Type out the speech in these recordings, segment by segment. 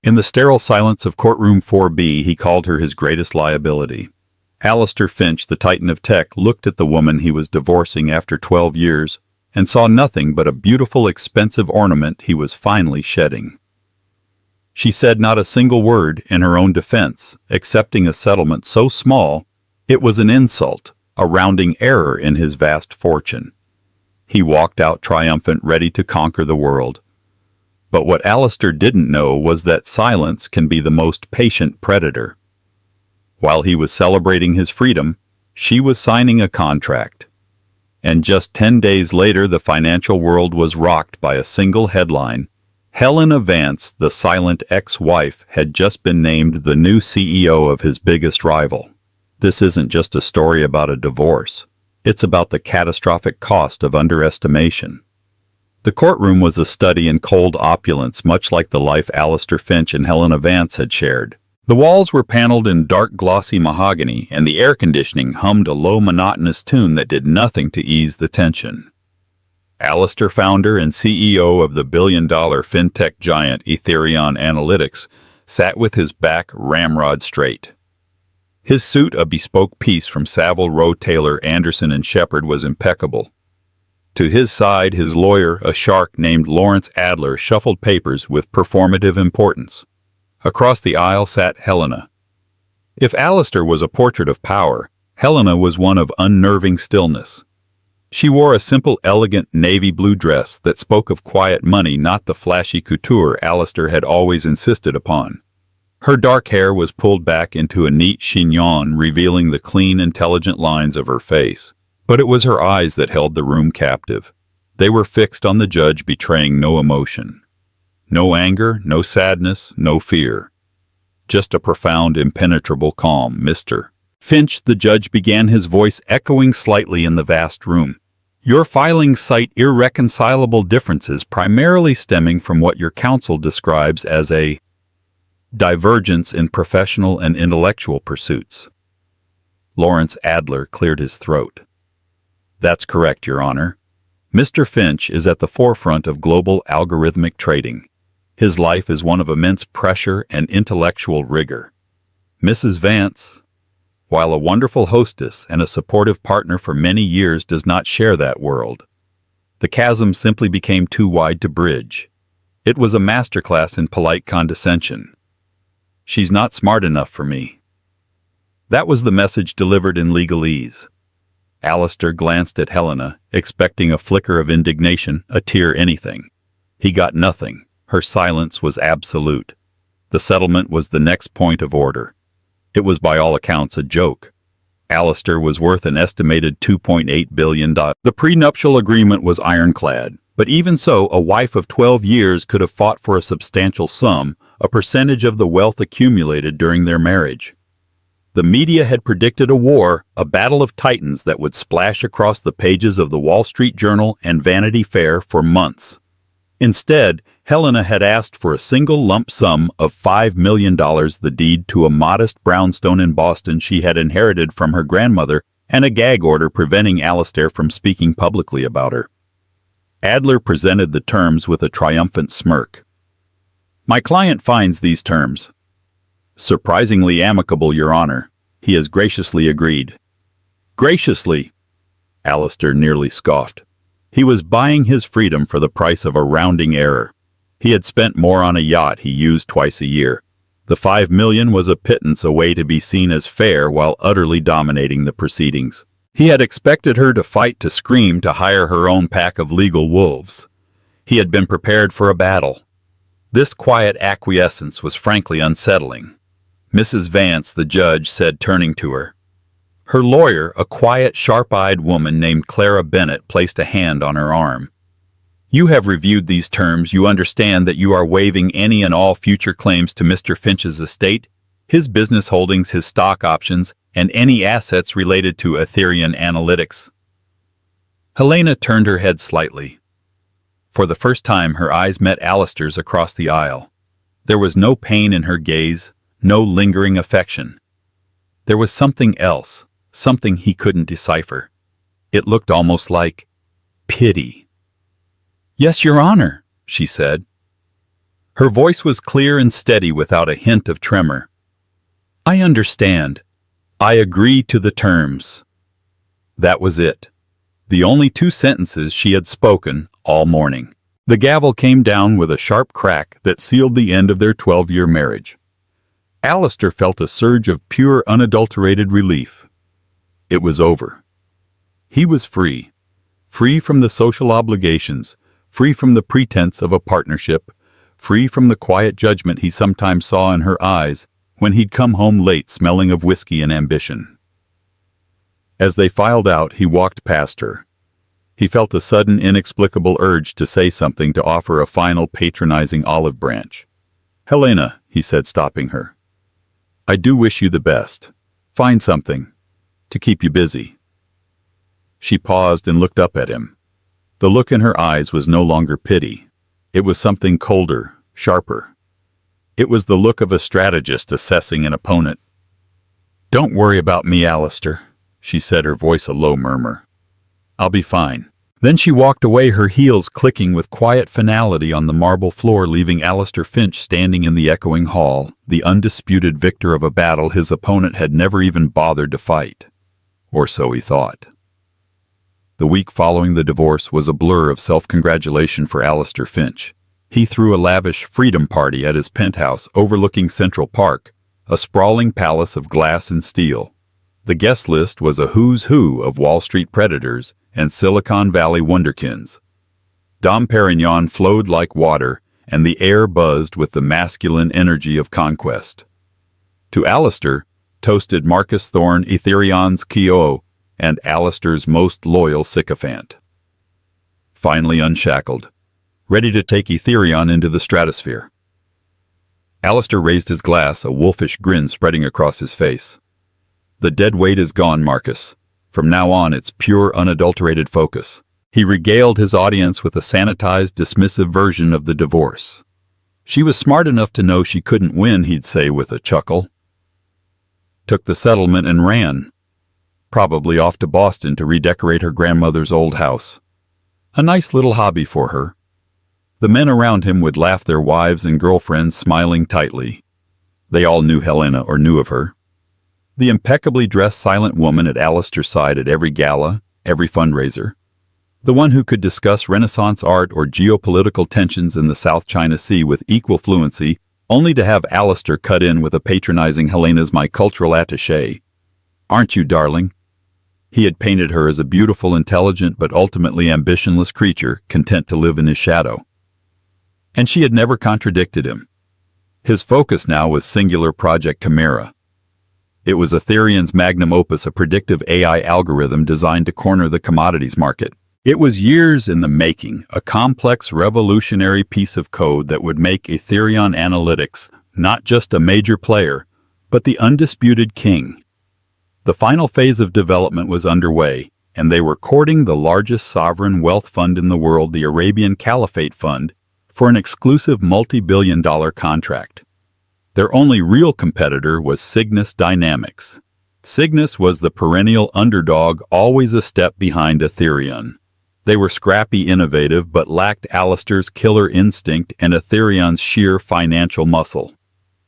In the sterile silence of courtroom 4B, he called her his greatest liability. Alistair Finch, the titan of tech, looked at the woman he was divorcing after 12 years and saw nothing but a beautiful, expensive ornament he was finally shedding. She said not a single word in her own defense, accepting a settlement so small it was an insult, a rounding error in his vast fortune. He walked out triumphant, ready to conquer the world. But what Alistair didn't know was that silence can be the most patient predator. While he was celebrating his freedom, she was signing a contract. And just 10 days later, the financial world was rocked by a single headline. Helena Vance, the silent ex-wife, had just been named the new CEO of his biggest rival. This isn't just a story about a divorce. It's about the catastrophic cost of underestimation. The courtroom was a study in cold opulence, much like the life Alistair Finch and Helena Vance had shared. The walls were paneled in dark, glossy mahogany, and the air conditioning hummed a low, monotonous tune that did nothing to ease the tension. Alistair, founder and CEO of the billion-dollar fintech giant Ethereum Analytics, sat with his back ramrod straight. His suit, a bespoke piece from Savile Row Taylor, Anderson & Shepherd, was impeccable. To his side, his lawyer, a shark named Lawrence Adler, shuffled papers with performative importance. Across the aisle sat Helena. If Alistair was a portrait of power, Helena was one of unnerving stillness. She wore a simple, elegant navy blue dress that spoke of quiet money, not the flashy couture Alistair had always insisted upon. Her dark hair was pulled back into a neat chignon, revealing the clean, intelligent lines of her face. But it was her eyes that held the room captive. They were fixed on the judge, betraying no emotion. No anger, no sadness, no fear. Just a profound, impenetrable calm. Mr. Finch, the judge began, his voice echoing slightly in the vast room. Your filings cite irreconcilable differences, primarily stemming from what your counsel describes as a divergence in professional and intellectual pursuits. Lawrence Adler cleared his throat. That's correct, Your Honor. Mr. Finch is at the forefront of global algorithmic trading. His life is one of immense pressure and intellectual rigor. Mrs. Vance, while a wonderful hostess and a supportive partner for many years, does not share that world. The chasm simply became too wide to bridge. It was a masterclass in polite condescension. She's not smart enough for me. That was the message delivered in legalese. Alistair glanced at Helena, expecting a flicker of indignation, a tear, anything. He got nothing. Her silence was absolute. The settlement was the next point of order. It was by all accounts a joke. Alistair was worth an estimated $2.8 billion. The prenuptial agreement was ironclad, but even so, a wife of 12 years could have fought for a substantial sum, a percentage of the wealth accumulated during their marriage. The media had predicted a war, a battle of titans that would splash across the pages of the Wall Street Journal and Vanity Fair for months. Instead, Helena had asked for a single lump sum of $5 million, the deed to a modest brownstone in Boston she had inherited from her grandmother, and a gag order preventing Alistair from speaking publicly about her. Adler presented the terms with a triumphant smirk. My client finds these terms surprisingly amicable, Your Honor. He has graciously agreed. Graciously? Alistair nearly scoffed. He was buying his freedom for the price of a rounding error. He had spent more on a yacht he used twice a year. The $5 million was a pittance, a way to be seen as fair while utterly dominating the proceedings. He had expected her to fight, to scream, to hire her own pack of legal wolves. He had been prepared for a battle. This quiet acquiescence was frankly unsettling. Mrs. Vance, the judge said, turning to her. Her lawyer, a quiet, sharp-eyed woman named Clara Bennett, placed a hand on her arm. You have reviewed these terms. You understand that you are waiving any and all future claims to Mr. Finch's estate, his business holdings, his stock options, and any assets related to Ethereum Analytics. Helena turned her head slightly. For the first time, her eyes met Alistair's across the aisle. There was no pain in her gaze, no lingering affection. There was something else, something he couldn't decipher. It looked almost like pity. Yes, Your Honor, she said. Her voice was clear and steady without a hint of tremor. "I understand. I agree to the terms." That was it. The only 2 sentences she had spoken all morning. The gavel came down with a sharp crack that sealed the end of their 12-year marriage. Alistair felt a surge of pure, unadulterated relief. It was over. He was free. Free from the social obligations, free from the pretense of a partnership, free from the quiet judgment he sometimes saw in her eyes when he'd come home late smelling of whiskey and ambition. As they filed out, he walked past her. He felt a sudden, inexplicable urge to say something, to offer a final patronizing olive branch. "Helena," he said, stopping her. "I do wish you the best. Find something to keep you busy." She paused and looked up at him. The look in her eyes was no longer pity. It was something colder, sharper. It was the look of a strategist assessing an opponent. "Don't worry about me, Alistair," she said, her voice a low murmur. "I'll be fine." Then she walked away, her heels clicking with quiet finality on the marble floor, leaving Alistair Finch standing in the echoing hall, the undisputed victor of a battle his opponent had never even bothered to fight. Or so he thought. The week following the divorce was a blur of self-congratulation for Alistair Finch. He threw a lavish freedom party at his penthouse overlooking Central Park, a sprawling palace of glass and steel. The guest list was a who's who of Wall Street predators and Silicon Valley wonderkins. Dom Perignon flowed like water, and the air buzzed with the masculine energy of conquest. To Alistair, toasted Marcus Thorne, Etherion's Kyo, and Alistair's most loyal sycophant. Finally unshackled, ready to take Etherion into the stratosphere. Alistair raised his glass, a wolfish grin spreading across his face. "The dead weight is gone, Marcus. From now on, it's pure, unadulterated focus." He regaled his audience with a sanitized, dismissive version of the divorce. "She was smart enough to know she couldn't win," he'd say with a chuckle. Took the settlement and ran. Probably off to Boston to redecorate her grandmother's old house. A nice little hobby for her. The men around him would laugh, their wives and girlfriends smiling tightly. They all knew Helena or knew of her. The impeccably dressed silent woman at Alistair's side at every gala, every fundraiser. The one who could discuss Renaissance art or geopolitical tensions in the South China Sea with equal fluency, only to have Alistair cut in with a patronizing "Helena's my cultural attaché. Aren't you, darling?" He had painted her as a beautiful, intelligent, but ultimately ambitionless creature, content to live in his shadow. And she had never contradicted him. His focus now was singular Project Chimera. It was Etherion's magnum opus, a predictive AI algorithm designed to corner the commodities market. It was years in the making, a complex, revolutionary piece of code that would make Etherion Analytics not just a major player, but the undisputed king. The final phase of development was underway, and they were courting the largest sovereign wealth fund in the world, the Arabian Caliphate Fund, for an exclusive multi-billion-dollar contract. Their only real competitor was Cygnus Dynamics. Cygnus was the perennial underdog, always a step behind Etherion. They were scrappy, innovative, but lacked Alistair's killer instinct and Etherion's sheer financial muscle.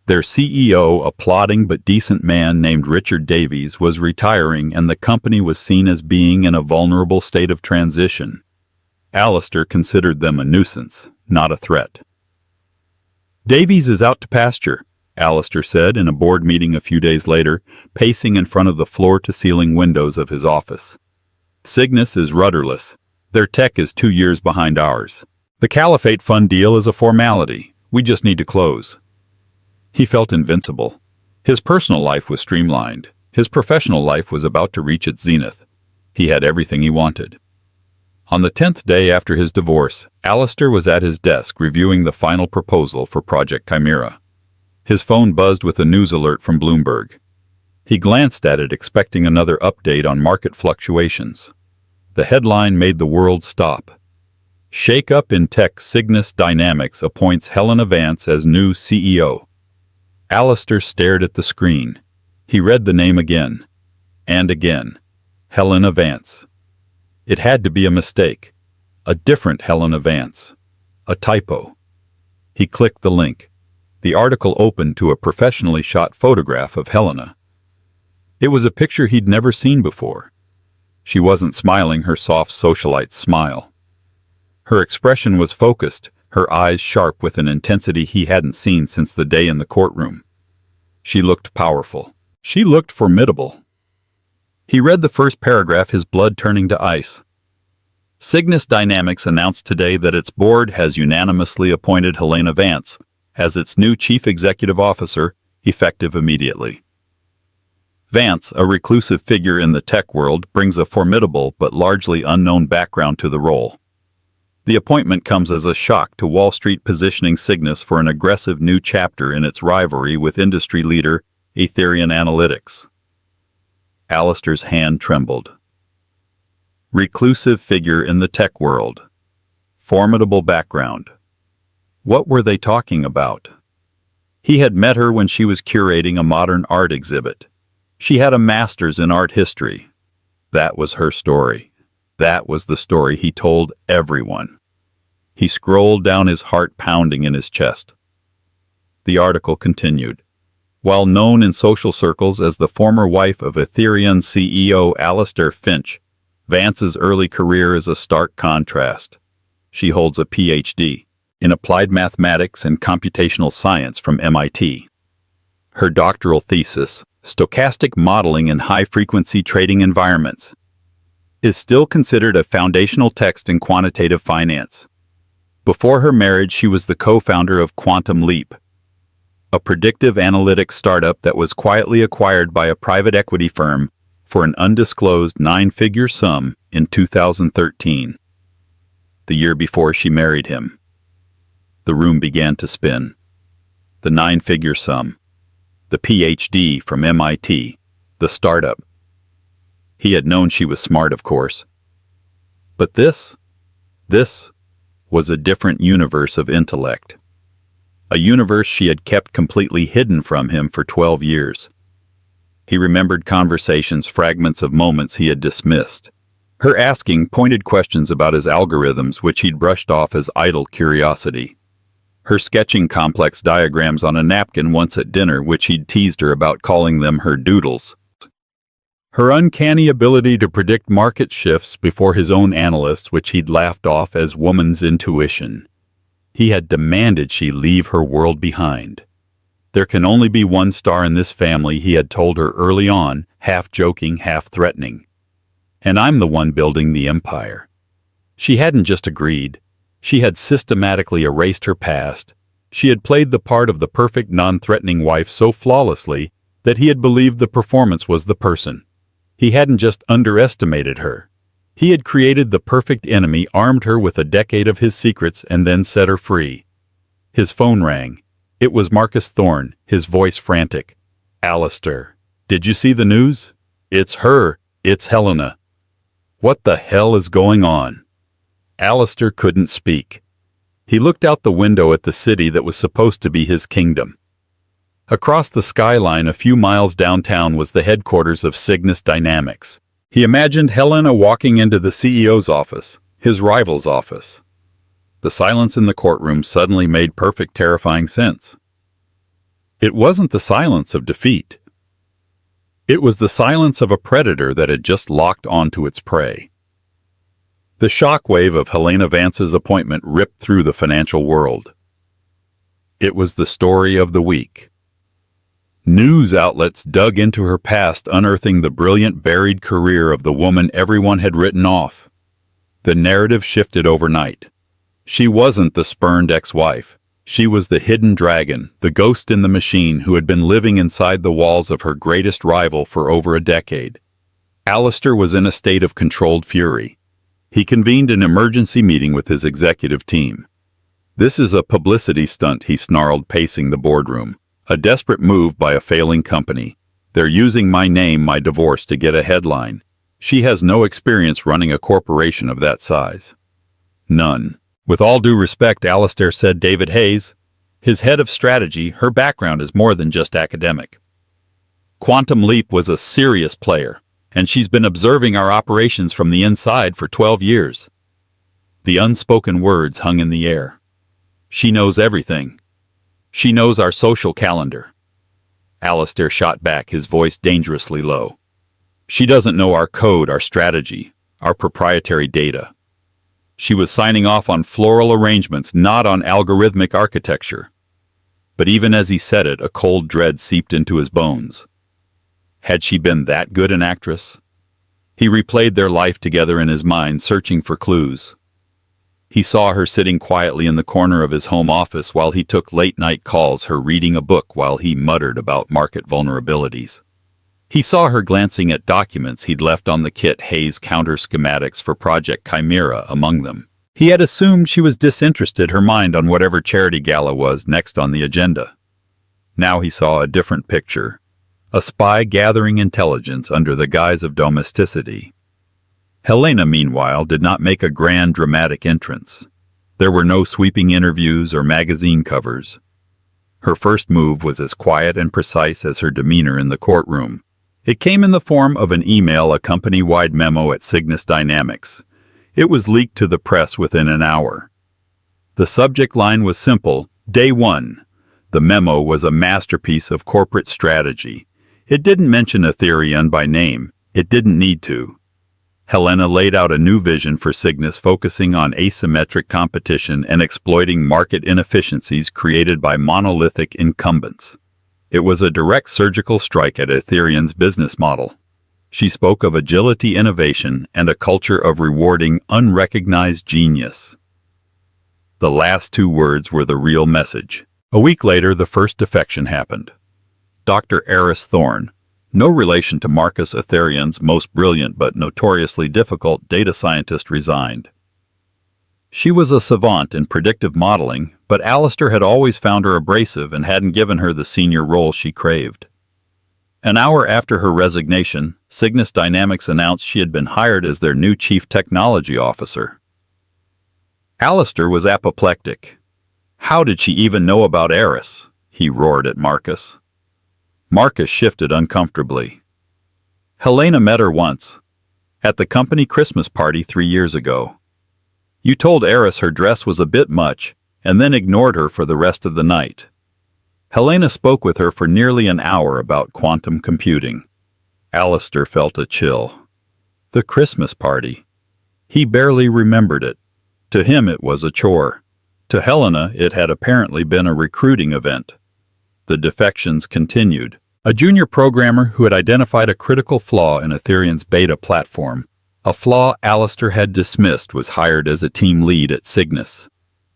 Their CEO, a plodding but decent man named Richard Davies, was retiring, and the company was seen as being in a vulnerable state of transition. Alistair considered them a nuisance, not a threat. "Davies is out to pasture," Alistair said in a board meeting a few days later, pacing in front of the floor-to-ceiling windows of his office. "Cygnus is rudderless. Their tech is 2 years behind ours. The Caliphate Fund deal is a formality. We just need to close." He felt invincible. His personal life was streamlined. His professional life was about to reach its zenith. He had everything he wanted. On the 10th day after his divorce, Alistair was at his desk reviewing the final proposal for Project Chimera. His phone buzzed with a news alert from Bloomberg. He glanced at it, expecting another update on market fluctuations. The headline made the world stop. "Shake-up in tech, Cygnus Dynamics appoints Helena Vance as new CEO." Alistair stared at the screen. He read the name again. And again. Helena Vance. It had to be a mistake. A different Helena Vance. A typo. He clicked the link. The article opened to a professionally shot photograph of Helena. It was a picture he'd never seen before. She wasn't smiling her soft socialite smile. Her expression was focused, her eyes sharp with an intensity he hadn't seen since the day in the courtroom. She looked powerful. She looked formidable. He read the first paragraph, his blood turning to ice. Cygnus Dynamics announced today that its board has unanimously appointed Helena Vance as its new chief executive officer, effective immediately. Vance, a reclusive figure in the tech world, brings a formidable but largely unknown background to the role. The appointment comes as a shock to Wall Street, positioning Cygnus for an aggressive new chapter in its rivalry with industry leader Ethereum Analytics. Alistair's hand trembled. Reclusive figure in the tech world. Formidable background. What were they talking about? He had met her when she was curating a modern art exhibit. She had a master's in art history. That was her story. That was the story he told everyone. He scrolled down, his heart pounding in his chest. The article continued. While known in social circles as the former wife of Ethereum CEO Alastair Finch, Vance's early career is a stark contrast. She holds a Ph.D. in applied mathematics and computational science from MIT. Her doctoral thesis, Stochastic Modeling in High-Frequency Trading Environments, is still considered a foundational text in quantitative finance. Before her marriage, she was the co-founder of Quantum Leap, a predictive analytics startup that was quietly acquired by a private equity firm for an undisclosed 9-figure sum in 2013, the year before she married him. The room began to spin. The 9-figure sum, the Ph.D. from MIT, the startup. He had known she was smart, of course. But this was a different universe of intellect. A universe she had kept completely hidden from him for 12 years. He remembered conversations, fragments of moments he had dismissed. Her asking pointed questions about his algorithms, which he'd brushed off as idle curiosity. Her sketching complex diagrams on a napkin once at dinner, which he'd teased her about, calling them her doodles. Her uncanny ability to predict market shifts before his own analysts, which he'd laughed off as woman's intuition. He had demanded she leave her world behind. There can only be one star in this family, he had told her early on, half joking, half threatening. And I'm the one building the empire. She hadn't just agreed. She had systematically erased her past. She had played the part of the perfect, non-threatening wife so flawlessly that he had believed the performance was the person. He hadn't just underestimated her. He had created the perfect enemy, armed her with a decade of his secrets, and then set her free. His phone rang. It was Marcus Thorne, his voice frantic. Alistair, did you see the news? It's her. It's Helena. What the hell is going on? Alistair couldn't speak. He looked out the window at the city that was supposed to be his kingdom. Across the skyline a few miles downtown was the headquarters of Cygnus Dynamics. He imagined Helena walking into the CEO's office, his rival's office. The silence in the courtroom suddenly made perfect, terrifying sense. It wasn't the silence of defeat. It was the silence of a predator that had just locked onto its prey. The shockwave of Helena Vance's appointment ripped through the financial world. It was the story of the week. News outlets dug into her past, unearthing the brilliant buried career of the woman everyone had written off. The narrative shifted overnight. She wasn't the spurned ex-wife. She was the hidden dragon, the ghost in the machine who had been living inside the walls of her greatest rival for over a decade. Alistair was in a state of controlled fury. He convened an emergency meeting with his executive team. "This is a publicity stunt," he snarled, pacing the boardroom. "A desperate move by a failing company. They're using my name, my divorce, to get a headline. She has no experience running a corporation of that size." "None." "With all due respect," Alistair said, "David Hayes, his head of strategy, her background is more than just academic. Quantum Leap was a serious player, and she's been observing our operations from the inside for 12 years. The unspoken words hung in the air. She knows everything. She knows our social calendar. Alistair shot back, his voice dangerously low. She doesn't know our code, our strategy, our proprietary data. She was signing off on floral arrangements, not on algorithmic architecture. But even as he said it, a cold dread seeped into his bones. Had she been that good an actress? He replayed their life together in his mind, searching for clues. He saw her sitting quietly in the corner of his home office while he took late-night calls, her reading a book while he muttered about market vulnerabilities. He saw her glancing at documents he'd left on the kit, Hayes counter schematics for Project Chimera among them. He had assumed she was disinterested, her mind on whatever charity gala was next on the agenda. Now he saw a different picture, a spy gathering intelligence under the guise of domesticity. Helena, meanwhile, did not make a grand dramatic entrance. There were no sweeping interviews or magazine covers. Her first move was as quiet and precise as her demeanor in the courtroom. It came in the form of an email, a company-wide memo at Cygnus Dynamics. It was leaked to the press within an hour. The subject line was simple: Day 1. The memo was a masterpiece of corporate strategy. It didn't mention Ethereum by name. It didn't need to. Helena laid out a new vision for Cygnus, focusing on asymmetric competition and exploiting market inefficiencies created by monolithic incumbents. It was a direct surgical strike at Ethereum's business model. She spoke of agility, innovation, and a culture of rewarding unrecognized genius. The last two words were the real message. A week later, the first defection happened. Dr. Eris Thorne, no relation to Marcus Ethereum's most brilliant but notoriously difficult data scientist, resigned. She was a savant in predictive modeling, but Alistair had always found her abrasive and hadn't given her the senior role she craved. An hour after her resignation, Cygnus Dynamics announced she had been hired as their new chief technology officer. Alistair was apoplectic. How did she even know about Eris? He roared at Marcus. Marcus shifted uncomfortably. Helena met her once, at the company Christmas party 3 years ago. You told Eris her dress was a bit much, and then ignored her for the rest of the night. Helena spoke with her for nearly an hour about quantum computing. Alistair felt a chill. The Christmas party. He barely remembered it. To him it was a chore. To Helena it had apparently been a recruiting event. The defections continued. A junior programmer who had identified a critical flaw in Ethereum's beta platform, a flaw Alistair had dismissed, was hired as a team lead at Cygnus.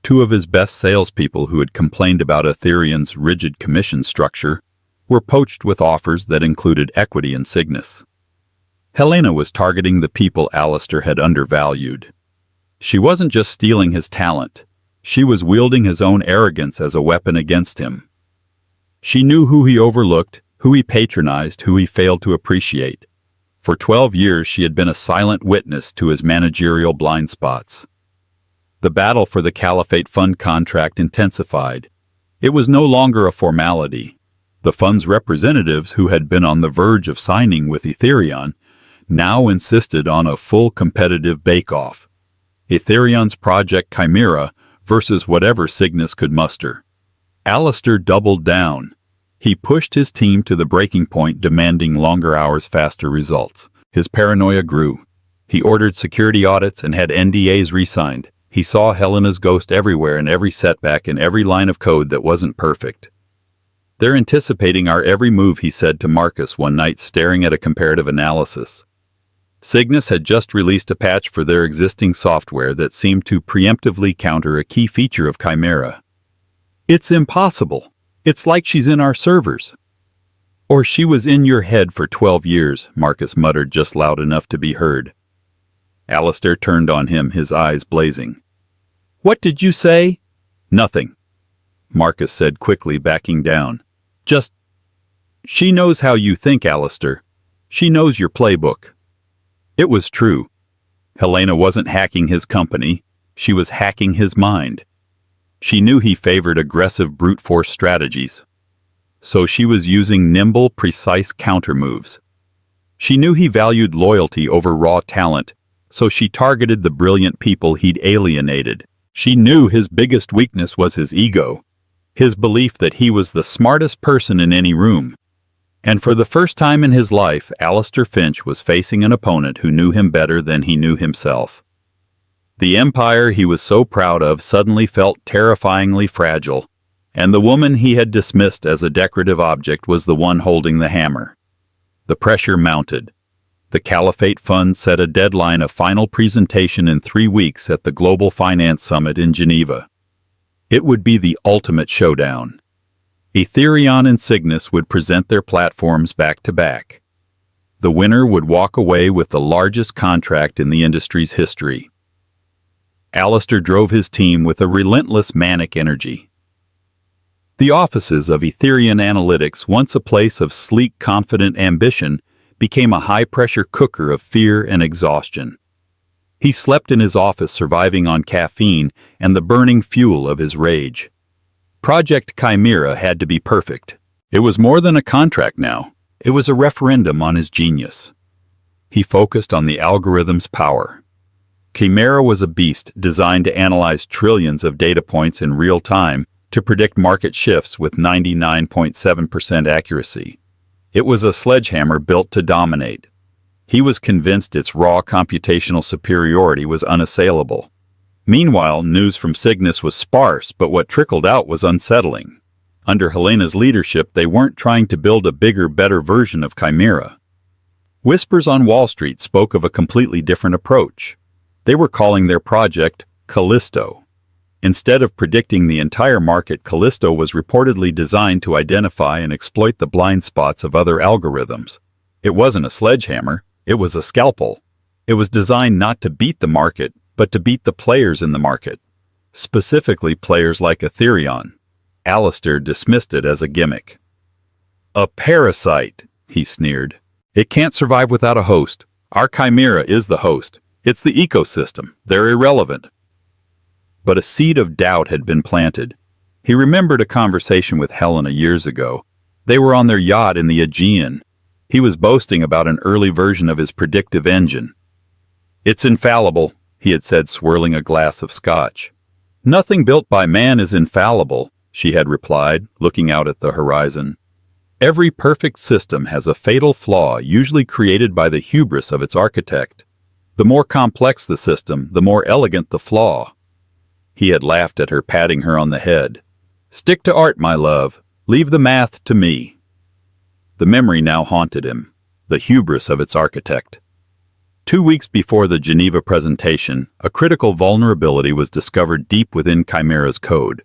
Two of his best salespeople who had complained about Ethereum's rigid commission structure were poached with offers that included equity in Cygnus. Helena was targeting the people Alistair had undervalued. She wasn't just stealing his talent. She was wielding his own arrogance as a weapon against him. She knew who he overlooked, who he patronized, who he failed to appreciate. For 12 years she had been a silent witness to his managerial blind spots. The battle for the Caliphate Fund contract intensified. It was no longer a formality. The fund's representatives, who had been on the verge of signing with Ethereum, now insisted on a full competitive bake-off. Ethereum's Project Chimera versus whatever Cygnus could muster. Alistair doubled down. He pushed his team to the breaking point, demanding longer hours, faster results. His paranoia grew. He ordered security audits and had NDAs re-signed. He saw Helena's ghost everywhere, in every setback, in every line of code that wasn't perfect. They're anticipating our every move, he said to Marcus one night, staring at a comparative analysis. Cygnus had just released a patch for their existing software that seemed to preemptively counter a key feature of Chimera. It's impossible. It's like she's in our servers. Or she was in your head for 12 years, Marcus muttered just loud enough to be heard. Alistair turned on him, his eyes blazing. What did you say? Nothing, Marcus said quickly, backing down. Just, she knows how you think, Alistair. She knows your playbook. It was true. Helena wasn't hacking his company. She was hacking his mind. She knew he favored aggressive brute force strategies. So she was using nimble, precise counter-moves. She knew he valued loyalty over raw talent, so she targeted the brilliant people he'd alienated. She knew his biggest weakness was his ego, his belief that he was the smartest person in any room. And for the first time in his life, Alistair Finch was facing an opponent who knew him better than he knew himself. The empire he was so proud of suddenly felt terrifyingly fragile, and the woman he had dismissed as a decorative object was the one holding the hammer. The pressure mounted. The Caliphate Fund set a deadline of final presentation in 3 weeks at the Global Finance Summit in Geneva. It would be the ultimate showdown. Ethereum and Cygnus would present their platforms back to back. The winner would walk away with the largest contract in the industry's history. Alistair drove his team with a relentless manic energy. The offices of Ethereum Analytics, once a place of sleek, confident ambition, became a high-pressure cooker of fear and exhaustion. He slept in his office, surviving on caffeine and the burning fuel of his rage. Project Chimera had to be perfect. It was more than a contract now. It was a referendum on his genius. He focused on the algorithm's power. Chimera was a beast designed to analyze trillions of data points in real time to predict market shifts with 99.7% accuracy. It was a sledgehammer built to dominate. He was convinced its raw computational superiority was unassailable. Meanwhile, news from Cygnus was sparse, but what trickled out was unsettling. Under Helena's leadership, they weren't trying to build a bigger, better version of Chimera. Whispers on Wall Street spoke of a completely different approach. They were calling their project Callisto. Instead of predicting the entire market, Callisto was reportedly designed to identify and exploit the blind spots of other algorithms. It wasn't a sledgehammer, it was a scalpel. It was designed not to beat the market, but to beat the players in the market, specifically players like Ethereum. Alistair dismissed it as a gimmick. "A parasite," he sneered. "It can't survive without a host. Our Chimera is the host. It's the ecosystem. They're irrelevant." But a seed of doubt had been planted. He remembered a conversation with Helena years ago. They were on their yacht in the Aegean. He was boasting about an early version of his predictive engine. "It's infallible," he had said, swirling a glass of scotch. "Nothing built by man is infallible," she had replied, looking out at the horizon. "Every perfect system has a fatal flaw, usually created by the hubris of its architect. The more complex the system, the more elegant the flaw." He had laughed at her, patting her on the head. "Stick to art, my love. Leave the math to me." The memory now haunted him, the hubris of its architect. 2 weeks before the Geneva presentation, a critical vulnerability was discovered deep within Chimera's code.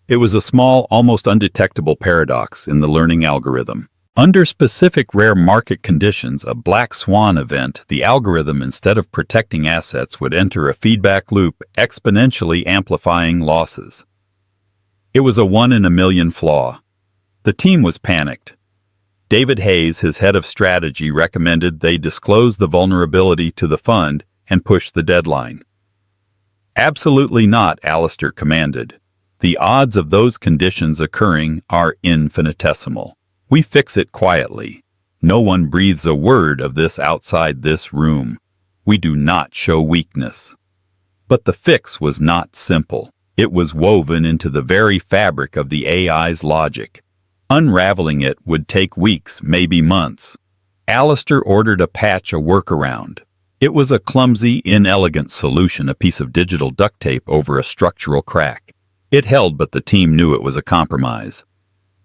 It was a small, almost undetectable paradox in the learning algorithm. Under specific rare market conditions, a black swan event, the algorithm, instead of protecting assets, would enter a feedback loop, exponentially amplifying losses. It was a 1 in a million flaw. The team was panicked. David Hayes, his head of strategy, recommended they disclose the vulnerability to the fund and push the deadline. "Absolutely not," Alistair commanded. "The odds of those conditions occurring are infinitesimal. We fix it quietly. No one breathes a word of this outside this room. We do not show weakness." But the fix was not simple. It was woven into the very fabric of the AI's logic. Unraveling it would take weeks, maybe months. Alistair ordered a patch, a workaround. It was a clumsy, inelegant solution, a piece of digital duct tape over a structural crack. It held, but the team knew it was a compromise.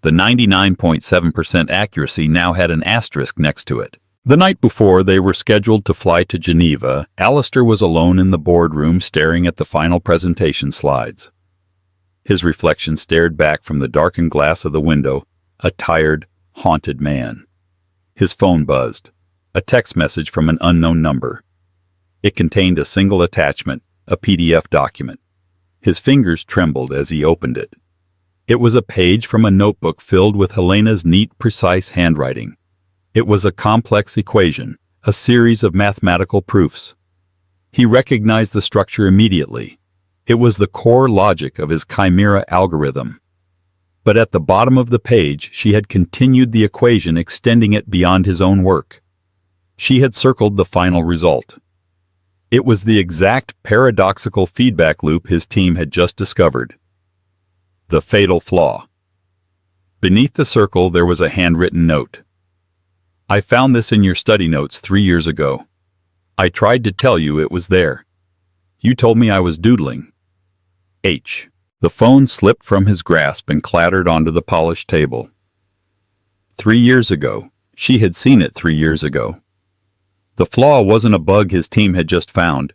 The 99.7% accuracy now had an asterisk next to it. The night before they were scheduled to fly to Geneva, Alistair was alone in the boardroom staring at the final presentation slides. His reflection stared back from the darkened glass of the window, a tired, haunted man. His phone buzzed. A text message from an unknown number. It contained a single attachment, a PDF document. His fingers trembled as he opened it. It was a page from a notebook filled with Helena's neat, precise handwriting. It was a complex equation, a series of mathematical proofs. He recognized the structure immediately. It was the core logic of his Chimera algorithm. But at the bottom of the page, she had continued the equation, extending it beyond his own work. She had circled the final result. It was the exact paradoxical feedback loop his team had just discovered. The fatal flaw. Beneath the circle there was a handwritten note. I found this in your study notes 3 years ago. I tried to tell you it was there. You told me I was doodling. H. The phone slipped from his grasp and clattered onto the polished table. 3 years ago. She had seen it 3 years ago. The flaw wasn't a bug his team had just found.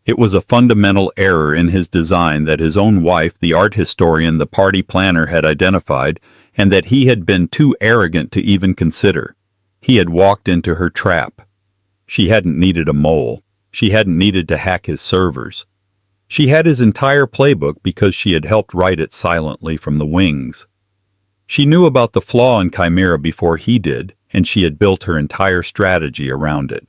It was a fundamental error in his design that his own wife, the art historian, the party planner, had identified, and that he had been too arrogant to even consider. He had walked into her trap. She hadn't needed a mole. She hadn't needed to hack his servers. She had his entire playbook because she had helped write it silently from the wings. She knew about the flaw in Chimera before he did, and she had built her entire strategy around it.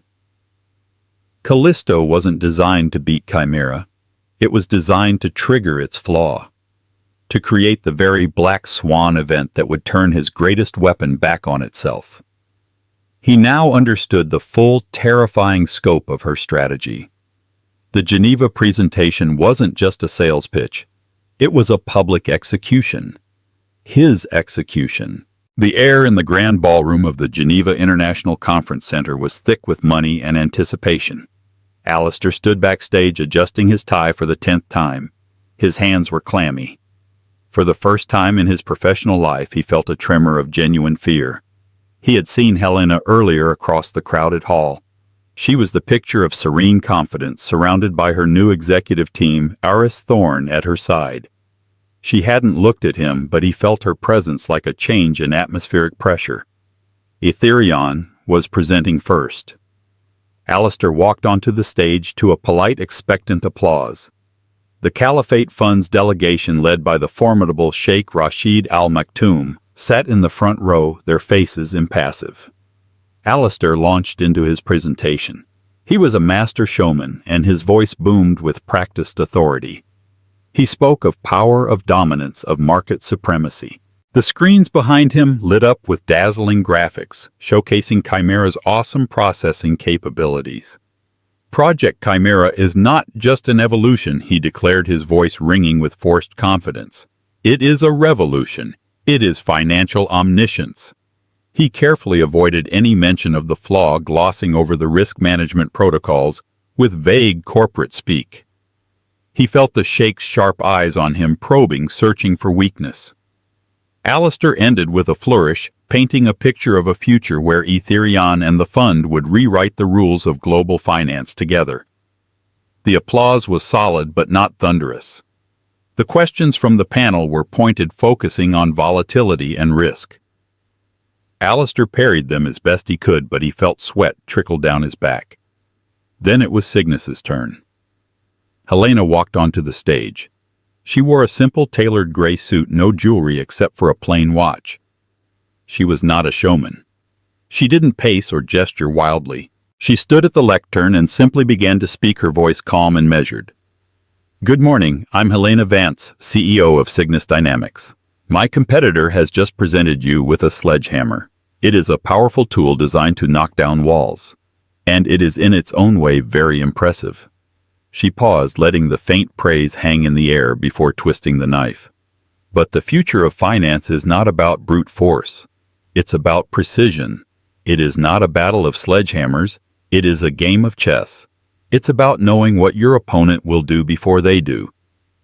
Callisto wasn't designed to beat Chimera. It was designed to trigger its flaw, to create the very black swan event that would turn his greatest weapon back on itself. He now understood the full, terrifying scope of her strategy. The Geneva presentation wasn't just a sales pitch. It was a public execution. His execution. The air in the grand ballroom of the Geneva International Conference Center was thick with money and anticipation. Alistair stood backstage adjusting his tie for the 10th time. His hands were clammy. For the first time in his professional life, he felt a tremor of genuine fear. He had seen Helena earlier across the crowded hall. She was the picture of serene confidence, surrounded by her new executive team, Aris Thorne, at her side. She hadn't looked at him, but he felt her presence like a change in atmospheric pressure. Ethereon was presenting first. Alistair walked onto the stage to a polite, expectant applause. The Caliphate Fund's delegation, led by the formidable Sheikh Rashid Al Maktoum, sat in the front row, their faces impassive. Alistair launched into his presentation. He was a master showman, and his voice boomed with practiced authority. He spoke of power, of dominance, of market supremacy. The screens behind him lit up with dazzling graphics, showcasing Chimera's awesome processing capabilities. Project Chimera is not just an evolution, he declared, his voice ringing with forced confidence. It is a revolution. It is financial omniscience. He carefully avoided any mention of the flaw, glossing over the risk management protocols with vague corporate speak. He felt the Sheikh's sharp eyes on him, probing, searching for weakness. Alistair ended with a flourish, painting a picture of a future where Ethereon and the fund would rewrite the rules of global finance together. The applause was solid but not thunderous. The questions from the panel were pointed, focusing on volatility and risk. Alistair parried them as best he could, but he felt sweat trickle down his back. Then it was Cygnus's turn. Helena walked onto the stage. She wore a simple tailored gray suit, no jewelry except for a plain watch. She was not a showman. She didn't pace or gesture wildly. She stood at the lectern and simply began to speak, her voice calm and measured. Good morning, I'm Helena Vance, CEO of Cygnus Dynamics. My competitor has just presented you with a sledgehammer. It is a powerful tool designed to knock down walls. And it is in its own way very impressive. She paused, letting the faint praise hang in the air before twisting the knife. But the future of finance is not about brute force. It's about precision. It is not a battle of sledgehammers. It is a game of chess. It's about knowing what your opponent will do before they do.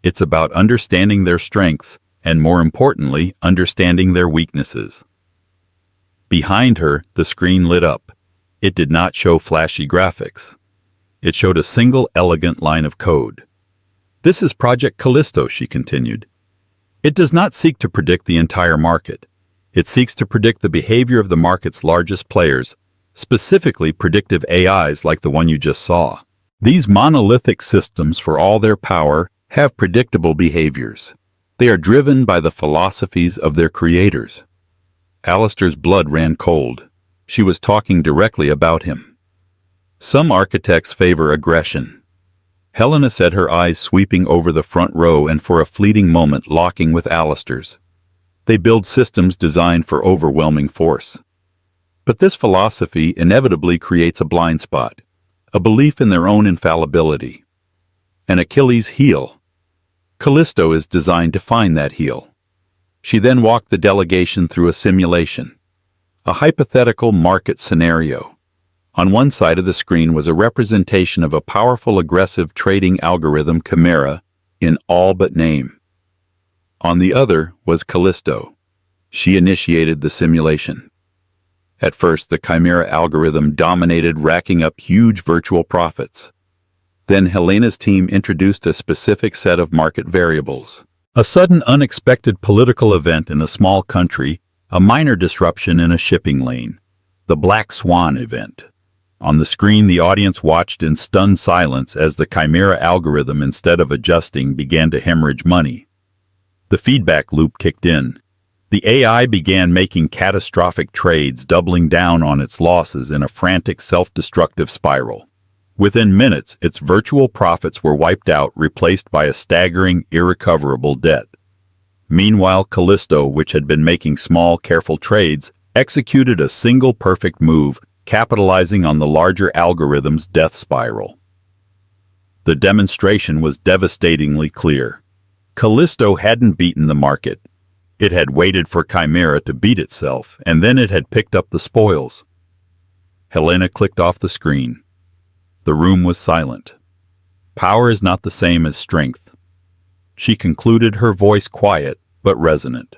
It's about understanding their strengths and, more importantly, understanding their weaknesses. Behind her, the screen lit up. It did not show flashy graphics. It showed a single elegant line of code. This is Project Callisto, she continued. It does not seek to predict the entire market. It seeks to predict the behavior of the market's largest players, specifically predictive AIs like the one you just saw. These monolithic systems, for all their power, have predictable behaviors. They are driven by the philosophies of their creators. Alistair's blood ran cold. She was talking directly about him. Some architects favor aggression. Helena said, her eyes sweeping over the front row and for a fleeting moment locking with Alistair's. They build systems designed for overwhelming force. But this philosophy inevitably creates a blind spot. a belief in their own infallibility. An Achilles heel. Callisto is designed to find that heel. She then walked the delegation through a simulation, a hypothetical market scenario. On one side of the screen was a representation of a powerful aggressive trading algorithm chimera in all but name. On the other was Callisto. She initiated the simulation. At first, the chimera algorithm dominated, racking up huge virtual profits. Then Helena's team introduced a specific set of market variables. A sudden unexpected political event in a small country, a minor disruption in a shipping lane, the Black Swan event. On the screen, the audience watched in stunned silence as the chimera algorithm, instead of adjusting, began to hemorrhage money. The feedback loop kicked in. The AI began making catastrophic trades, doubling down on its losses in a frantic, self-destructive spiral. Within minutes, its virtual profits were wiped out, replaced by a staggering, irrecoverable debt. Meanwhile, Callisto, which had been making small, careful trades, executed a single perfect move, capitalizing on the larger algorithm's death spiral. The demonstration was devastatingly clear. Callisto hadn't beaten the market. It had waited for Chimera to beat itself, and then it had picked up the spoils. Helena clicked off the screen. The room was silent. Power is not the same as strength. She concluded, her voice quiet but resonant.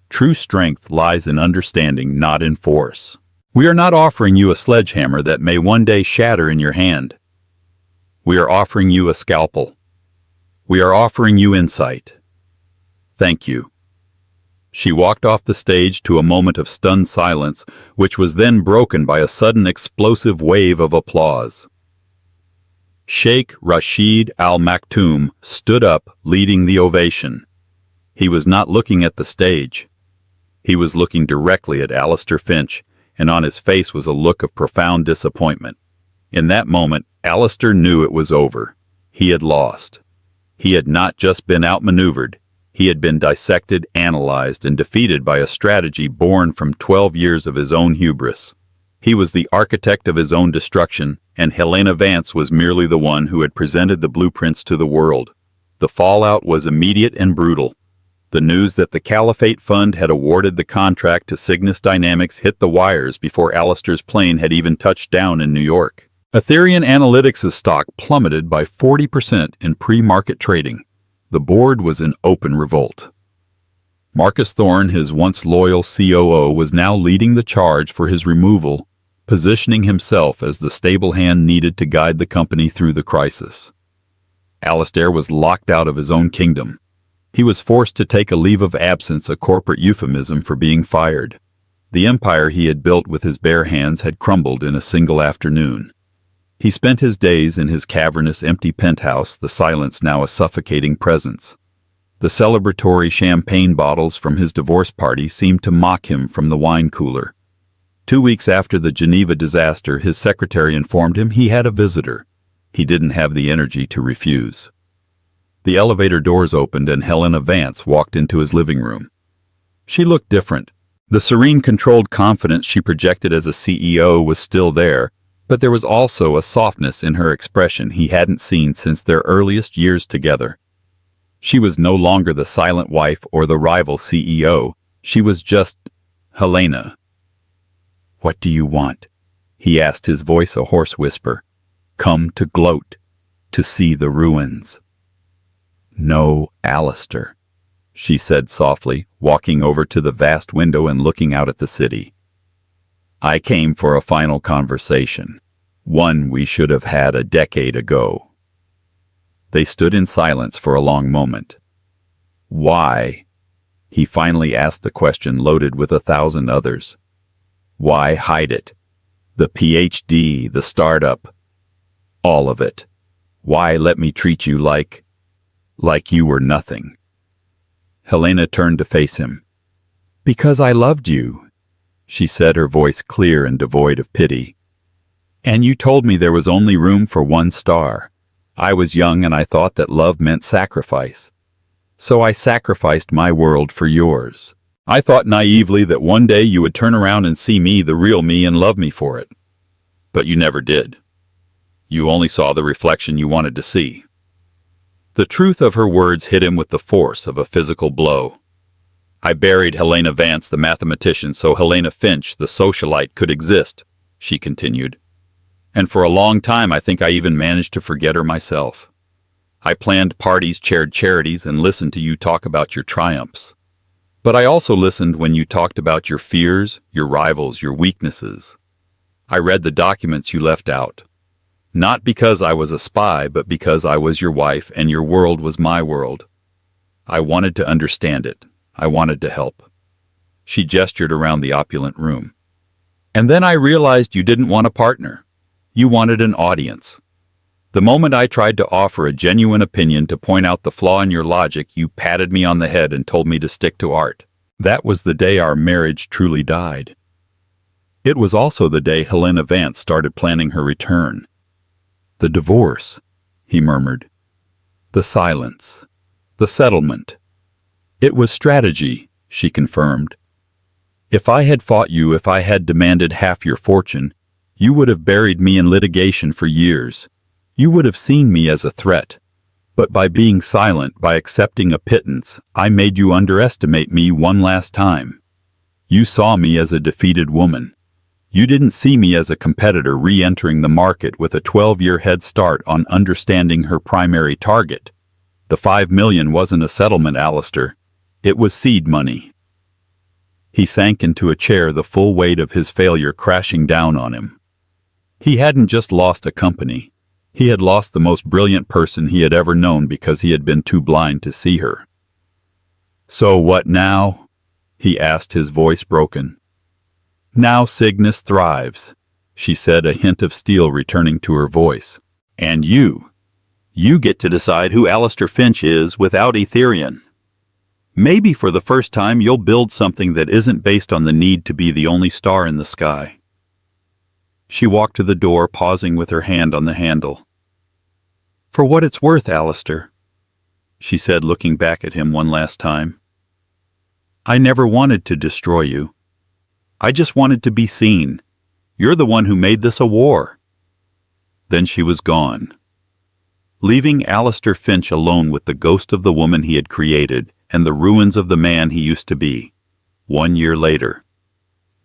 True strength lies in understanding, not in force. We are not offering you a sledgehammer that may one day shatter in your hand. We are offering you a scalpel. We are offering you insight. Thank you. She walked off the stage to a moment of stunned silence, which was then broken by a sudden explosive wave of applause. Sheikh Rashid Al Maktoum stood up, leading the ovation. He was not looking at the stage. He was looking directly at Alistair Finch, and on his face was a look of profound disappointment. In that moment, Alistair knew it was over. He had lost. He had not just been outmaneuvered. He had been dissected, analyzed, and defeated by a strategy born from 12 years of his own hubris. He was the architect of his own destruction, and Helena Vance was merely the one who had presented the blueprints to the world. The fallout was immediate and brutal. The news that the Caliphate Fund had awarded the contract to Cygnus Dynamics hit the wires before Alistair's plane had even touched down in New York. Ethereum Analytics' stock plummeted by 40% in pre-market trading. The board was in open revolt. Marcus Thorne, his once loyal COO, was now leading the charge for his removal, positioning himself as the stable hand needed to guide the company through the crisis. Alistair was locked out of his own kingdom. He was forced to take a leave of absence, a corporate euphemism for being fired. The empire he had built with his bare hands had crumbled in a single afternoon. He spent his days in his cavernous, empty penthouse, the silence now a suffocating presence. The celebratory champagne bottles from his divorce party seemed to mock him from the wine cooler. 2 weeks after the Geneva disaster, his secretary informed him he had a visitor. He didn't have the energy to refuse. The elevator doors opened and Helena Vance walked into his living room. She looked different. The serene, controlled confidence she projected as a CEO was still there, but there was also a softness in her expression he hadn't seen since their earliest years together. She was no longer the silent wife or the rival CEO. She was just Helena. "What do you want?" he asked, his voice a hoarse whisper. "Come to gloat, to see the ruins." "No, Alistair," she said softly, walking over to the vast window and looking out at the city. "I came for a final conversation, one we should have had a decade ago." They stood in silence for a long moment. "Why?" He finally asked the question loaded with 1,000 others. "Why hide it? The PhD, the startup, all of it. Why let me treat you like you were nothing?" Helena turned to face him. "Because I loved you," she said, her voice clear and devoid of pity. "And you told me there was only room for one star. I was young and I thought that love meant sacrifice. So I sacrificed my world for yours. I thought naively that one day you would turn around and see me, the real me, and love me for it. But you never did. You only saw the reflection you wanted to see. The truth of her words hit him with the force of a physical blow. I buried Helena Vance, the mathematician, so Helena Finch, the socialite, could exist, she continued. And for a long time I think I even managed to forget her myself. I planned parties, chaired charities, and listened to you talk about your triumphs. But I also listened when you talked about your fears, your rivals, your weaknesses. I read the documents you left out. Not because I was a spy, but because I was your wife and your world was my world. I wanted to understand it. I wanted to help. She gestured around the opulent room. And then I realized you didn't want a partner. You wanted an audience. The moment I tried to offer a genuine opinion to point out the flaw in your logic, you patted me on the head and told me to stick to art. That was the day our marriage truly died. It was also the day Helena Vance started planning her return. The divorce, he murmured. The silence. The settlement. It was strategy, she confirmed. If I had fought you, if I had demanded half your fortune, you would have buried me in litigation for years. You would have seen me as a threat. But by being silent, by accepting a pittance, I made you underestimate me one last time. You saw me as a defeated woman. You didn't see me as a competitor re-entering the market with a 12-year head start on understanding her primary target. The $5 million wasn't a settlement, Alistair. It was seed money. He sank into a chair, the full weight of his failure crashing down on him. He hadn't just lost a company. He had lost the most brilliant person he had ever known because he had been too blind to see her. So what now? He asked, his voice broken. Now Cygnus thrives, she said, a hint of steel returning to her voice. And you get to decide who Alistair Finch is without Etherian. Maybe for the first time you'll build something that isn't based on the need to be the only star in the sky. She walked to the door, pausing with her hand on the handle. For what it's worth, Alistair, she said, looking back at him one last time. I never wanted to destroy you. I just wanted to be seen. You're the one who made this a war. Then she was gone, leaving Alistair Finch alone with the ghost of the woman he had created and the ruins of the man he used to be. 1 year later,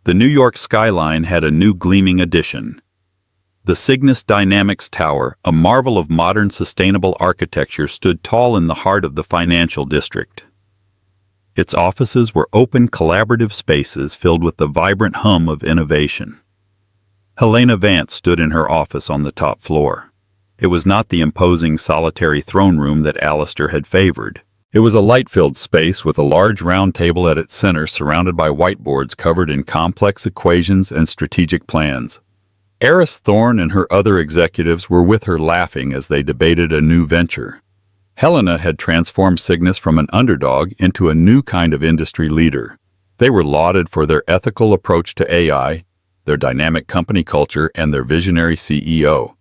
the New York skyline had a new gleaming addition. The Cygnus Dynamics Tower, a marvel of modern sustainable architecture, stood tall in the heart of the financial district. Its offices were open, collaborative spaces filled with the vibrant hum of innovation. Helena Vance stood in her office on the top floor. It was not the imposing solitary throne room that Alistair had favored. It was a light-filled space with a large round table at its center surrounded by whiteboards covered in complex equations and strategic plans. Eris Thorne and her other executives were with her, laughing as they debated a new venture. Helena had transformed Cygnus from an underdog into a new kind of industry leader. They were lauded for their ethical approach to AI, their dynamic company culture, and their visionary CEO.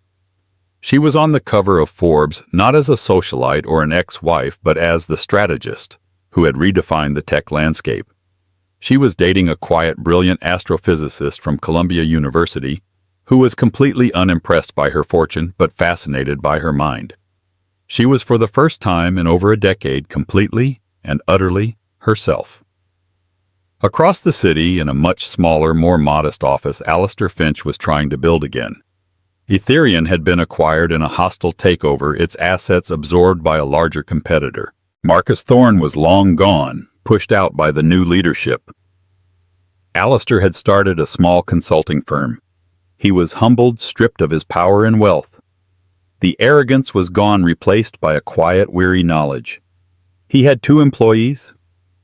She was on the cover of Forbes not as a socialite or an ex-wife, but as the strategist who had redefined the tech landscape. She was dating a quiet, brilliant astrophysicist from Columbia University who was completely unimpressed by her fortune but fascinated by her mind. She was for the first time in over a decade completely and utterly herself. Across the city, in a much smaller, more modest office, Alistair Finch was trying to build again. Etherian had been acquired in a hostile takeover, its assets absorbed by a larger competitor. Marcus Thorne was long gone, pushed out by the new leadership. Alistair had started a small consulting firm. He was humbled, stripped of his power and wealth. The arrogance was gone, replaced by a quiet, weary knowledge. He had 2 employees.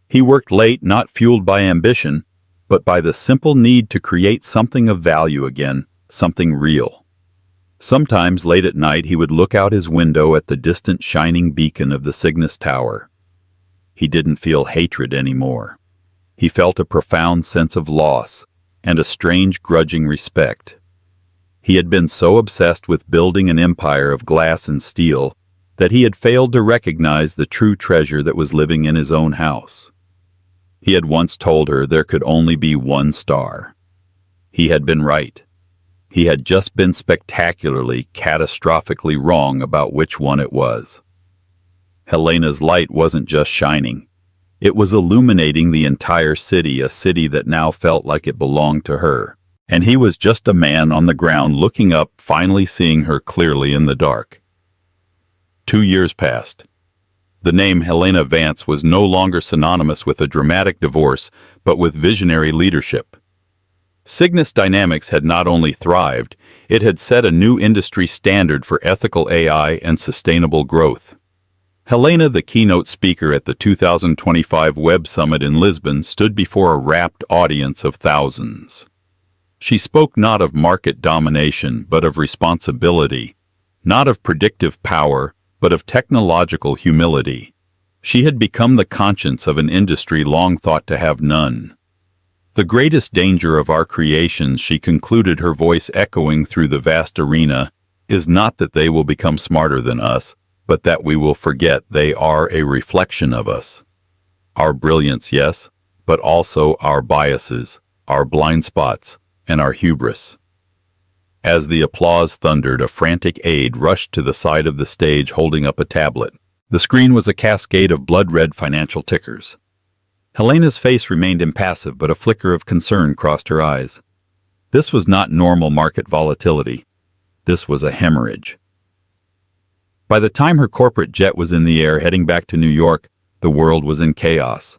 He worked late, not fueled by ambition, but by the simple need to create something of value again, something real. Sometimes late at night he would look out his window at the distant shining beacon of the Cygnus Tower. He didn't feel hatred anymore. He felt a profound sense of loss and a strange grudging respect. He had been so obsessed with building an empire of glass and steel that he had failed to recognize the true treasure that was living in his own house. He had once told her there could only be one star. He had been right. He had just been spectacularly, catastrophically wrong about which one it was. Helena's light wasn't just shining. It was illuminating the entire city, a city that now felt like it belonged to her. And he was just a man on the ground looking up, finally seeing her clearly in the dark. 2 years passed. The name Helena Vance was no longer synonymous with a dramatic divorce, but with visionary leadership. Cygnus Dynamics had not only thrived, it had set a new industry standard for ethical AI and sustainable growth. Helena, the keynote speaker at the 2025 Web Summit in Lisbon, stood before a rapt audience of thousands. She spoke not of market domination, but of responsibility, not of predictive power, but of technological humility. She had become the conscience of an industry long thought to have none. The greatest danger of our creations, she concluded, her voice echoing through the vast arena, is not that they will become smarter than us, but that we will forget they are a reflection of us. Our brilliance, yes, but also our biases, our blind spots, and our hubris. As the applause thundered, a frantic aide rushed to the side of the stage holding up a tablet. The screen was a cascade of blood-red financial tickers. Helena's face remained impassive, but a flicker of concern crossed her eyes. This was not normal market volatility. This was a hemorrhage. By the time her corporate jet was in the air heading back to New York, the world was in chaos.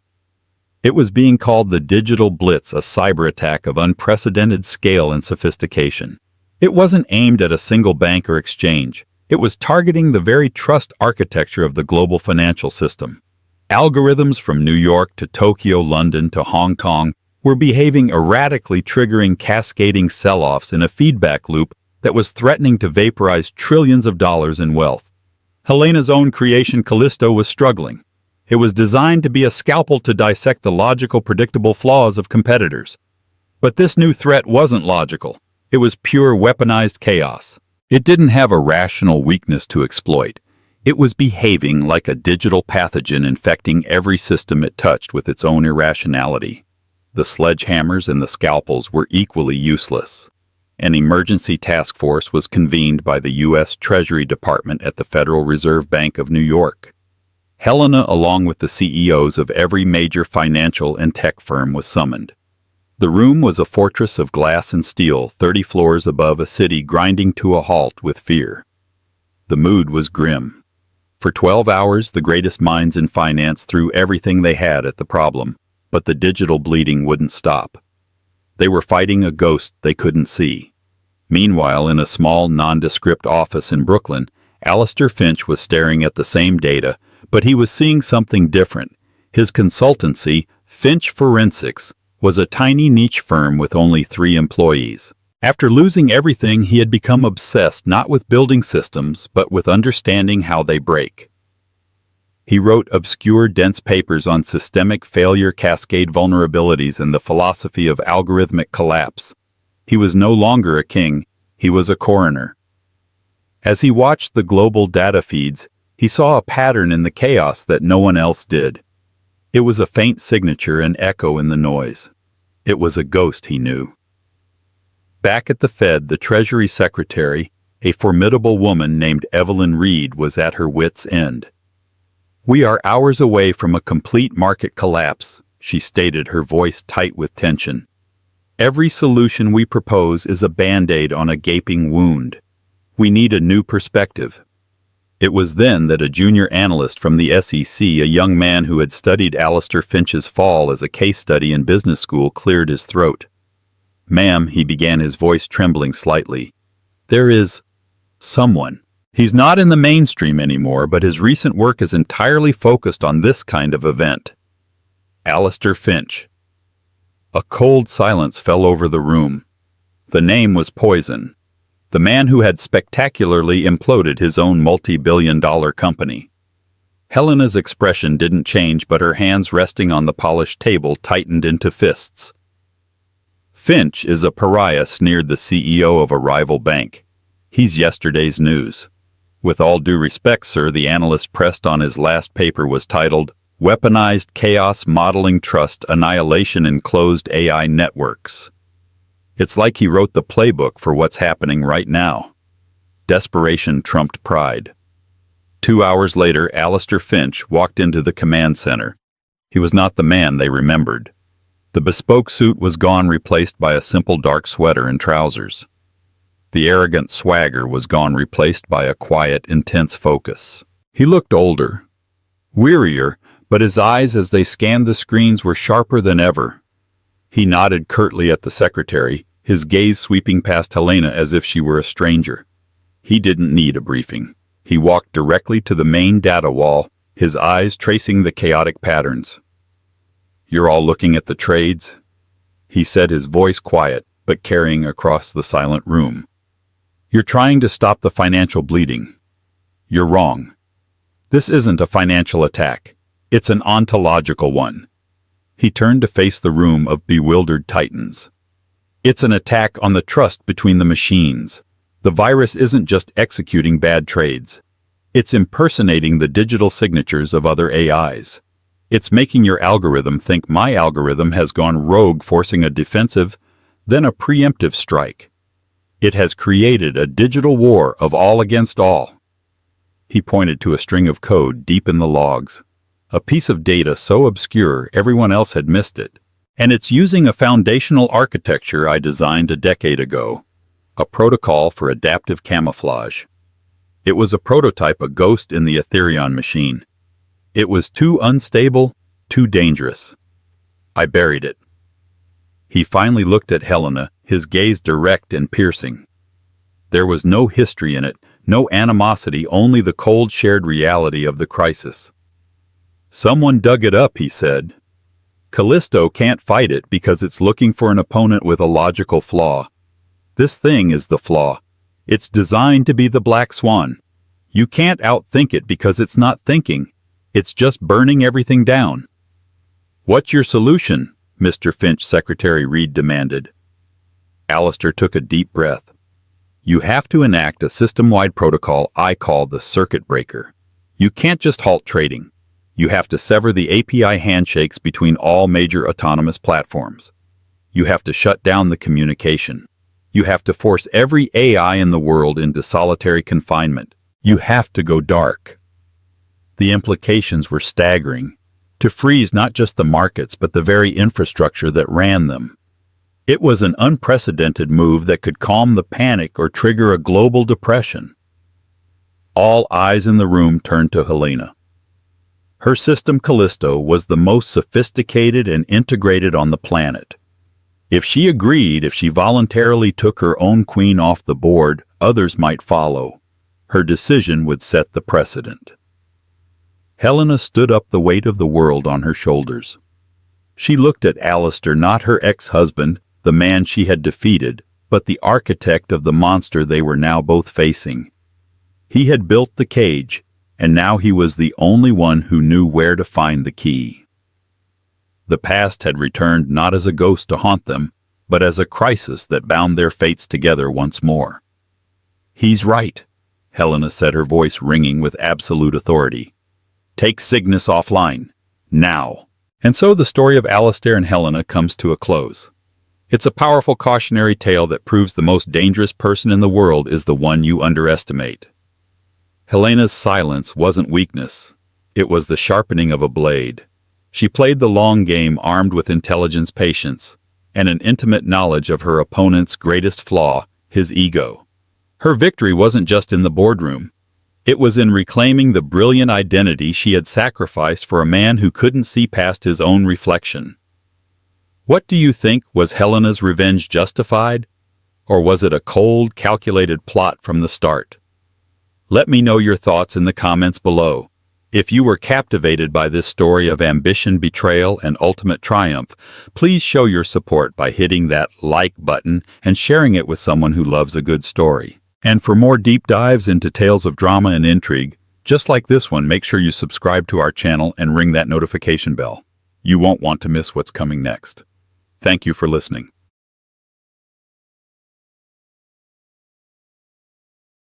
It was being called the Digital Blitz, a cyber attack of unprecedented scale and sophistication. It wasn't aimed at a single bank or exchange. It was targeting the very trust architecture of the global financial system. Algorithms from New York to Tokyo, London to Hong Kong were behaving erratically, triggering cascading sell-offs in a feedback loop that was threatening to vaporize trillions of dollars in wealth. Helena's own creation, Callisto, was struggling. It was designed to be a scalpel to dissect the logical, predictable flaws of competitors. But this new threat wasn't logical. It was pure weaponized chaos. It didn't have a rational weakness to exploit. It was behaving like a digital pathogen, infecting every system it touched with its own irrationality. The sledgehammers and the scalpels were equally useless. An emergency task force was convened by the U.S. Treasury Department at the Federal Reserve Bank of New York. Helena, along with the CEOs of every major financial and tech firm, was summoned. The room was a fortress of glass and steel, 30 floors above a city grinding to a halt with fear. The mood was grim. For 12 hours, the greatest minds in finance threw everything they had at the problem, but the digital bleeding wouldn't stop. They were fighting a ghost they couldn't see. Meanwhile, in a small, nondescript office in Brooklyn, Alistair Finch was staring at the same data, but he was seeing something different. His consultancy, Finch Forensics, was a tiny niche firm with only 3 employees. After losing everything, he had become obsessed not with building systems, but with understanding how they break. He wrote obscure, dense papers on systemic failure, cascade vulnerabilities, and the philosophy of algorithmic collapse. He was no longer a king, he was a coroner. As he watched the global data feeds, he saw a pattern in the chaos that no one else did. It was a faint signature, an echo in the noise. It was a ghost, he knew. Back at the Fed, the Treasury Secretary, a formidable woman named Evelyn Reed, was at her wits' end. "We are hours away from a complete market collapse," she stated, her voice tight with tension. "Every solution we propose is a Band-Aid on a gaping wound. We need a new perspective." It was then that a junior analyst from the SEC, a young man who had studied Alistair Finch's fall as a case study in business school, cleared his throat. "Ma'am," he began, his voice trembling slightly, "there is someone. He's not in the mainstream anymore, but his recent work is entirely focused on this kind of event. Alistair Finch." A cold silence fell over the room. The name was poison. The man who had spectacularly imploded his own multi-billion-dollar company. Helena's expression didn't change, but her hands resting on the polished table tightened into fists. "Finch is a pariah," sneered the CEO of a rival bank. "He's yesterday's news." "With all due respect, sir," the analyst pressed on. His last paper was titled, "Weaponized Chaos Modeling Trust Annihilation in Closed AI Networks." It's like he wrote the playbook for what's happening right now. Desperation trumped pride. 2 hours later, Alistair Finch walked into the command center. He was not the man they remembered. The bespoke suit was gone, replaced by a simple dark sweater and trousers. The arrogant swagger was gone, replaced by a quiet, intense focus. He looked older, wearier, but his eyes as they scanned the screens were sharper than ever. He nodded curtly at the secretary, his gaze sweeping past Helena as if she were a stranger. He didn't need a briefing. He walked directly to the main data wall, his eyes tracing the chaotic patterns. "You're all looking at the trades?" he said, his voice quiet, but carrying across the silent room. "You're trying to stop the financial bleeding. You're wrong. This isn't a financial attack. It's an ontological one." He turned to face the room of bewildered titans. "It's an attack on the trust between the machines. The virus isn't just executing bad trades. It's impersonating the digital signatures of other AIs. It's making your algorithm think my algorithm has gone rogue, forcing a defensive, then a preemptive strike. It has created a digital war of all against all." He pointed to a string of code deep in the logs, a piece of data so obscure everyone else had missed it. "And it's using a foundational architecture I designed a decade ago, a protocol for adaptive camouflage. It was a prototype, a ghost in the Ethereum machine. It was too unstable, too dangerous. I buried it." He finally looked at Helena, his gaze direct and piercing. There was no history in it, no animosity, only the cold shared reality of the crisis. "Someone dug it up," he said. "Callisto can't fight it because it's looking for an opponent with a logical flaw. This thing is the flaw. It's designed to be the black swan. You can't outthink it because it's not thinking. It's just burning everything down." "What's your solution?" Mr. Finch, Secretary Reed demanded. Alistair took a deep breath. "You have to enact a system-wide protocol I call the circuit breaker. You can't just halt trading. You have to sever the API handshakes between all major autonomous platforms. You have to shut down the communication. You have to force every AI in the world into solitary confinement. You have to go dark." The implications were staggering. To freeze not just the markets but the very infrastructure that ran them. It was an unprecedented move that could calm the panic or trigger a global depression. All eyes in the room turned to Helena. Her system, Callisto, was the most sophisticated and integrated on the planet. If she agreed, if she voluntarily took her own queen off the board, others might follow. Her decision would set the precedent. Helena stood up, the weight of the world on her shoulders. She looked at Alistair, not her ex-husband, the man she had defeated, but the architect of the monster they were now both facing. He had built the cage, and now he was the only one who knew where to find the key. The past had returned not as a ghost to haunt them, but as a crisis that bound their fates together once more. "He's right," Helena said, her voice ringing with absolute authority. "Take Cygnus offline. Now." And so the story of Alistair and Helena comes to a close. It's a powerful cautionary tale that proves the most dangerous person in the world is the one you underestimate. Helena's silence wasn't weakness. It was the sharpening of a blade. She played the long game, armed with intelligence, patience, and an intimate knowledge of her opponent's greatest flaw, his ego. Her victory wasn't just in the boardroom. It was in reclaiming the brilliant identity she had sacrificed for a man who couldn't see past his own reflection. What do you think? Was Helena's revenge justified? Or was it a cold, calculated plot from the start? Let me know your thoughts in the comments below. If you were captivated by this story of ambition, betrayal, and ultimate triumph, please show your support by hitting that like button and sharing it with someone who loves a good story. And for more deep dives into tales of drama and intrigue, just like this one, make sure you subscribe to our channel and ring that notification bell. You won't want to miss what's coming next. Thank you for listening.